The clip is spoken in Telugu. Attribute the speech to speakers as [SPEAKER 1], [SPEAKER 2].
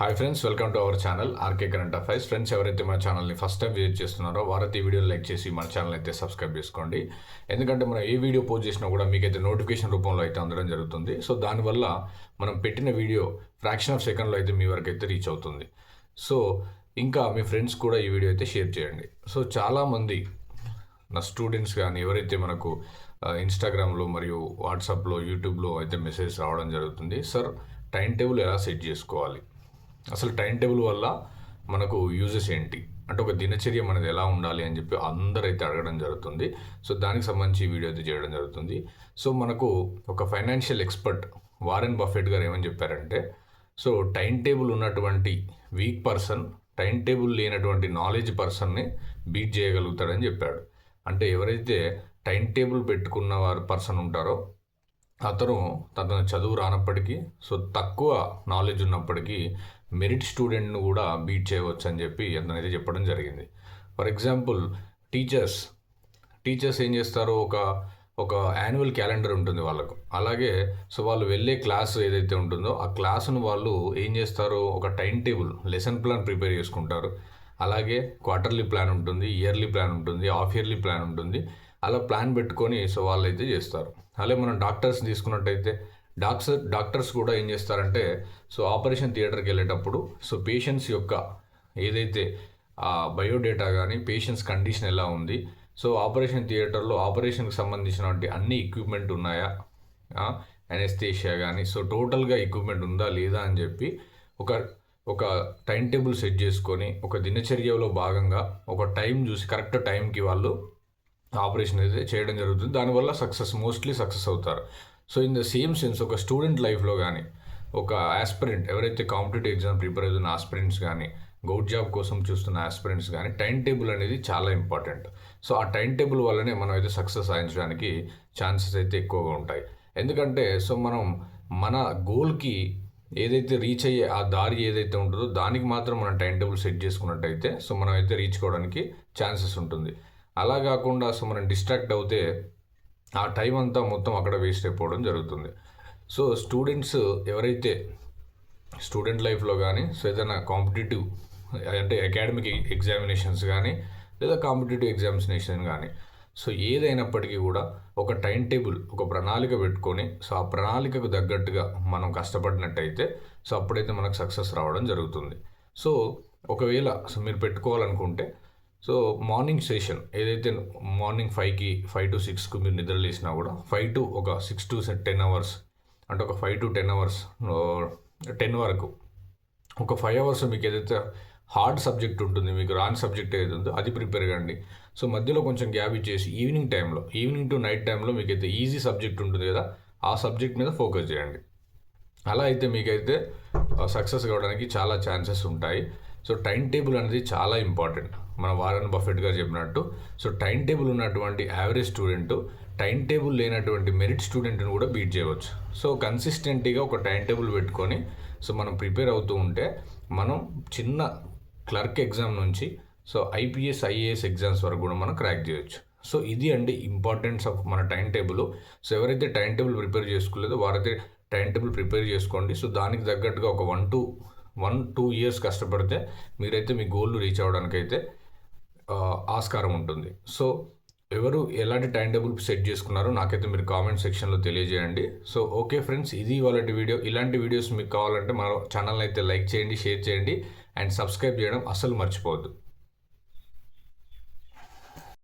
[SPEAKER 1] Hi friends, welcome to our channel RK current affairs. Friends, ఎవరైతే మన ఛానల్ని ఫస్ట్ టైం విజిట్ చేస్తున్నారో వారైతే ఈ వీడియోని లైక్ చేసి మన ఛానల్ అయితే సబ్స్క్రైబ్ చేసుకోండి. ఎందుకంటే మనం ఏ వీడియో పోస్ట్ చేసినా కూడా మీకైతే నోటిఫికేషన్ రూపంలో అయితే అందడం జరుగుతుంది. సో దానివల్ల మనం పెట్టిన వీడియో ఫ్రాక్షన్ ఆఫ్ సెకండ్లో అయితే మీ వరకు అయితే రీచ్ అవుతుంది. సో ఇంకా మీ ఫ్రెండ్స్ కూడా ఈ వీడియో అయితే షేర్ చేయండి. సో చాలామంది నా స్టూడెంట్స్ కానీ ఎవరైతే మనకు ఇన్స్టాగ్రామ్లో మరియు వాట్సాప్లో యూట్యూబ్లో అయితే మెసేజ్ రావడం జరుగుతుంది, సార్ టైం టేబుల్ ఎలా సెట్ చేసుకోవాలి, అసలు టైం టేబుల్ వల్ల మనకు యూజెస్ ఏంటి, అంటే ఒక దినచర్య మనది ఎలా ఉండాలి అని చెప్పి అందరైతే అడగడం జరుగుతుంది. సో దానికి సంబంధించి వీడియో అయితే చేయడం జరుగుతుంది. సో మనకు ఒక ఫైనాన్షియల్ ఎక్స్పర్ట్ వారెన్ బఫెట్ గారు ఏమని చెప్పారంటే, సో టైం టేబుల్ ఉన్నటువంటి వీక్ పర్సన్ టైం టేబుల్ లేనటువంటి నాలెడ్జ్ పర్సన్ని బీట్ చేయగలుగుతాడని చెప్పాడు. అంటే ఎవరైతే టైం టేబుల్ పెట్టుకున్న వారు పర్సన్ ఉంటారో అతను చదువు రానప్పటికీ, సో తక్కువ నాలెడ్జ్ ఉన్నప్పటికీ మెరిట్ స్టూడెంట్ను కూడా బీట్ చేయవచ్చు అని చెప్పి అతనైతే చెప్పడం జరిగింది. ఫర్ ఎగ్జాంపుల్ టీచర్స్ ఏం చేస్తారో ఒక యాన్యువల్ క్యాలెండర్ ఉంటుంది వాళ్ళకు. అలాగే సో వాళ్ళు వెళ్ళే క్లాస్ ఏదైతే ఉంటుందో ఆ క్లాసును వాళ్ళు ఏం చేస్తారో ఒక time table lesson plan prepare చేసుకుంటారు. అలాగే క్వార్టర్లీ ప్లాన్ ఉంటుంది, ఇయర్లీ ప్లాన్ ఉంటుంది, హాఫ్ ఇయర్లీ ప్లాన్ ఉంటుంది. అలా ప్లాన్ పెట్టుకొని సో వాళ్ళు అయితే చేస్తారు. అలాగే మనం డాక్టర్స్ తీసుకున్నట్టయితే డాక్టర్స్ కూడా ఏం చేస్తారంటే, సో ఆపరేషన్ థియేటర్కి వెళ్ళేటప్పుడు సో పేషెంట్స్ యొక్క ఏదైతే బయోడేటా కానీ పేషెంట్స్ కండిషన్ ఎలా ఉంది, సో ఆపరేషన్ థియేటర్లో ఆపరేషన్కి సంబంధించినటువంటి అన్ని ఎక్విప్మెంట్ ఉన్నాయా, అనెస్థేషియా కానీ, సో టోటల్గా ఎక్విప్మెంట్ ఉందా లేదా అని చెప్పి ఒక టైం టేబుల్ సెట్ చేసుకొని ఒక దినచర్యలో భాగంగా ఒక టైం చూసి కరెక్ట్ టైంకి వాళ్ళు ఆపరేషన్ అయితే చేయడం జరుగుతుంది. దానివల్ల మోస్ట్లీ సక్సెస్ అవుతారు. So in the same sense ఒక స్టూడెంట్ లైఫ్లో కానీ ఒక ఆస్పిరెంట్ ఎవరైతే కాంపిటేటివ్ ఎగ్జామ్ ప్రిపేర్ అవుతున్న ఆస్పిరెంట్స్ కానీ గౌట్ జాబ్ కోసం చూస్తున్న ఆస్పిరెంట్స్ కానీ టైం టేబుల్ అనేది చాలా ఇంపార్టెంట్. సో ఆ టైం టేబుల్ వల్లనే మనం అయితే సక్సెస్ సాధించడానికి ఛాన్సెస్ అయితే ఎక్కువగా ఉంటాయి. ఎందుకంటే సో మనం మన గోల్కి ఏదైతే రీచ్ అయ్యే ఆ దారి ఏదైతే ఉంటుందో దానికి మాత్రం మనం టైం టేబుల్ సెట్ చేసుకున్నట్టయితే సో మనం అయితే రీచ్ కావడానికి ఛాన్సెస్ ఉంటుంది. అలా కాకుండా సో మనం డిస్ట్రాక్ట్ అవుతే ఆ టైం అంతా మొత్తం అక్కడ వేస్ట్ అయిపోవడం జరుగుతుంది. సో స్టూడెంట్స్ ఎవరైతే స్టూడెంట్ లైఫ్లో కానీ సో ఏదైనా కాంపిటేటివ్ అంటే అకాడమిక్ ఎగ్జామినేషన్స్ కానీ లేదా కాంపిటేటివ్ ఎగ్జామినేషన్ కానీ సో ఏదైనప్పటికీ కూడా ఒక టైం టేబుల్ ఒక ప్రణాళిక పెట్టుకొని సో ఆ ప్రణాళికకు తగ్గట్టుగా మనం కష్టపడినట్టయితే సో అప్పుడైతే మనకు సక్సెస్ రావడం జరుగుతుంది. సో ఒకవేళ సో మీరు పెట్టుకోవాలనుకుంటే సో మార్నింగ్ సెషన్ ఏదైతే మార్నింగ్ 5 to 6 మీరు నిద్ర లేసినా కూడా 5 to ఒక 6 to 10 hours అంటే ఒక 5 to 10 hours 10 వరకు ఒక 5 hours మీకు ఏదైతే హార్డ్ సబ్జెక్ట్ ఉంటుంది, మీకు రాని సబ్జెక్ట్ ఏదైతే ఉందో అది ప్రిపేర్ కండి. సో మధ్యలో కొంచెం గ్యాప్ ఇచ్చేసి ఈవినింగ్ టు నైట్ టైంలో మీకైతే ఈజీ సబ్జెక్ట్ ఉంటుంది కదా ఆ సబ్జెక్ట్ మీద ఫోకస్ చేయండి. అలా అయితే మీకైతే సక్సెస్ కావడానికి చాలా ఛాన్సెస్ ఉంటాయి. సో టైం టేబుల్ అనేది చాలా ఇంపార్టెంట్. మన వారెన్ బఫెట్ గారు చెప్పినట్టు సో టైం టేబుల్ ఉన్నటువంటి యావరేజ్ స్టూడెంట్ టైం టేబుల్ లేనటువంటి మెరిట్ స్టూడెంట్ని కూడా బీట్ చేయవచ్చు. సో కన్సిస్టెంట్గా ఒక టైం టేబుల్ పెట్టుకొని సో మనం ప్రిపేర్ అవుతూ ఉంటే మనం చిన్న క్లర్క్ ఎగ్జామ్ నుంచి సో ఐపీఎస్ ఐఏఎస్ ఎగ్జామ్స్ వరకు కూడా మనం క్రాక్ చేయొచ్చు. సో ఇది అండి ఇంపార్టెన్స్ ఆఫ్ మన టైం టేబుల్. సో ఎవరైతే టైం టేబుల్ ప్రిపేర్ చేసుకోలేదో వారైతే టైం టేబుల్ ప్రిపేర్ చేసుకోండి. సో దానికి తగ్గట్టుగా ఒక 1-2 years కష్టపడితే మీరైతే మీ గోల్ రీచ్ అవ్వడానికి అయితే ఆస్కారం ఉంటుంది. సో ఎవరు ఎలాంటి టైం టేబుల్ సెట్ చేసుకున్నారో నాకైతే మీరు కామెంట్ సెక్షన్లో తెలియజేయండి. సో ఓకే ఫ్రెండ్స్, ఇది ఇవాళ వీడియో. ఇలాంటి వీడియోస్ మీకు కావాలంటే మన ఛానల్ని అయితే లైక్ చేయండి, షేర్ చేయండి అండ్ సబ్స్క్రైబ్ చేయడం అస్సలు మర్చిపోవద్దు.